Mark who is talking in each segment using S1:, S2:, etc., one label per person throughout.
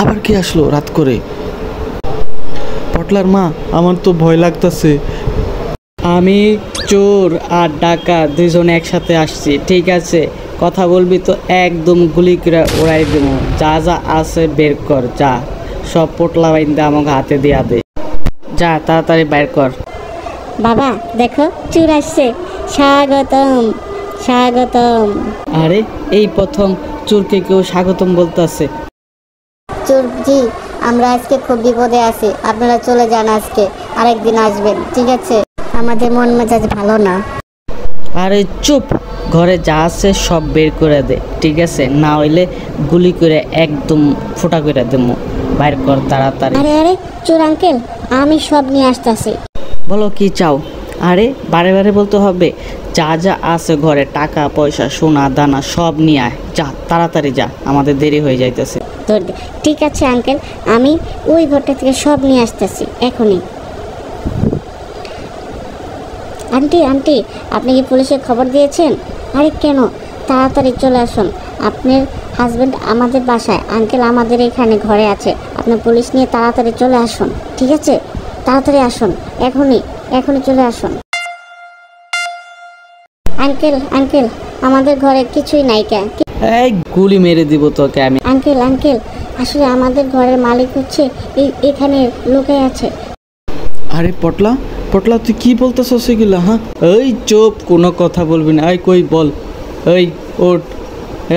S1: আবার কি আসলো রাত করে? পটলার মা, আমার তো ভয় লাগতেছে। আমি চোর আর ডাকাত দুইজনে একসাথে আসছি, ঠিক আছে? কথা বলবি তো একদম গুলি করে উড়াই দেবো। যা যা আছে বের কর, যা। সব পোটলা বাইন্দা আমাকে হাতে দিয়া দে। যা তাড়াতাড়ি বের কর।
S2: বাবা দেখো, চোর আসছে। স্বাগতম, স্বাগতম।
S1: আরে এই প্রথম চোরকে কেউ স্বাগতম বলতেছে।
S2: চোর জি, আমরা আজকে খুব বিপদে আছি, আপনারা চলে যান, আজকে আরেকদিন আসবেন, ঠিক আছে? আমাদের মন মেজাজ ভালো না।
S1: আরে চুপ, ঘরে যা আছে সব বের করে দে, ঠিক আছে? না হইলে গুলি করে একদম ফোটা করে দেবো। বাইর কর তাড়াতাড়ি।
S2: আরে আরে চোর আঙ্কেল, আমি সব নিয়ে আসতেছি।
S1: বলো কি চাও? আরে বারে বারে বলতে হবে? যা যা আছে ঘরে, টাকা পয়সা সোনা দানা সব নিয়ে আয়, যা তাড়াতাড়ি যা, আমাদের দেরি হয়ে যাইতেছে।
S2: ধর দে। ঠিক আছে আঙ্কেল, আমি ওই ঘরটা থেকে সব নিয়ে আসতেছি এখনই। আন্টি আন্টি, আপনি কি পুলিশে খবর দিয়েছেন? আরে কেন, তাড়াতাড়ি চলে আসুন। আপনার হাজবেন্ড আমাদের বাসায়, আঙ্কেল আমাদের এখানে ঘরে আছে। আপনি পুলিশ নিয়ে তাড়াতাড়ি চলে আসুন, ঠিক আছে? তাড়াতাড়ি আসুন, এখনই এখনই চলে আসুন। আঙ্কেল আঙ্কেল, আমাদের ঘরে কিছুই নাই কে?
S1: এই গুলি মেরে দিব তোকে আমি।
S2: আঙ্কেল আঙ্কেল, আসলে আমাদের ঘরের মালিক হচ্ছে এখানে লুকে আছে।
S1: আরে পটলা পটলা, তুই কি বলতেছস এগুলা? হ্যাঁ, এই চুপ, কোনো কথা বলবি না। এই কই বল, এই ওঠ,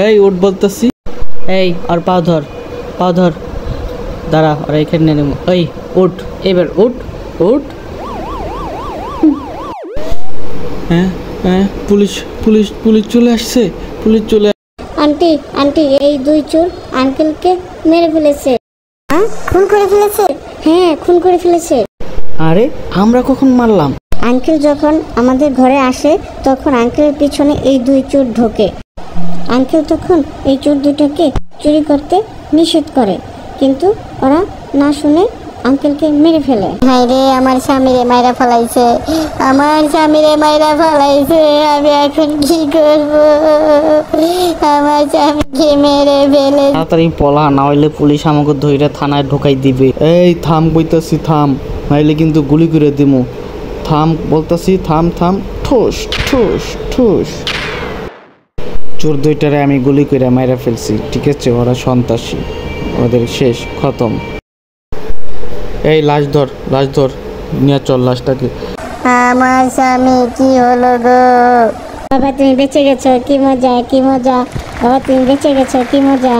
S1: এই ওঠ বলতেছি। এই আর পা ধর, পা ধর, দাঁড়া, আর এখানে নেব। এই ওঠ, এবার ওঠ, ওঠ। হ্যাঁ হ্যাঁ, পুলিশ পুলিশ পুলিশ চলে আসছে, পুলিশ চলে।
S2: আন্টি আন্টি, এই দুই চোর আঙ্কেলকে মেরে ফেলেছে। খুন করে ফেলেছে? হ্যাঁ, খুন করে ফেলেছে।
S1: আরে আমরা কখন মারলাম?
S2: আঙ্কেল যখন আমাদের ঘরে আসে তখন আঙ্কেলের পিছনে এই দুই চোর ঢোকে। আঙ্কেল তখন এই চোর দুটাকে চুরি করতে নিষেধ করে, কিন্তু ওরা না শুনে আঙ্কেলকে মেরে ফেলে। হাই রে, আমার স্বামীরে মাইরা ফেলাইছে, আমার স্বামীরে মাইরা ফেলাইছে। আমি এখন কি করব? আমার স্বামীকে মেরে ফেলে।
S1: তাড়াতাড়ি পলা, না হইলে পুলিশ আমাকে ধইরা থানায় ঢোকাই দিবে। এই থাম কইতাছি, থাম, নাইলে কিন্তু গুলি করে দিমু। থাম বলতাছি, থাম থাম। ঠোস ঠোস ঠোস। চোর দুইটারে আমি গুলি করে মাইরা ফেলছি, ঠিক আছে? ওরা সন্ত্রাসী, ওদের শেষ, খতম। এই লাশ ধর, লাশ ধর, নিয়ে চল লাশটাকে।
S2: আমার স্বামী কি হলো গো? বাবা তুমি বেঁচে গেছো, কি মজা, কি মজা। বাবা তুমি বেঁচে গেছো, কি মজা।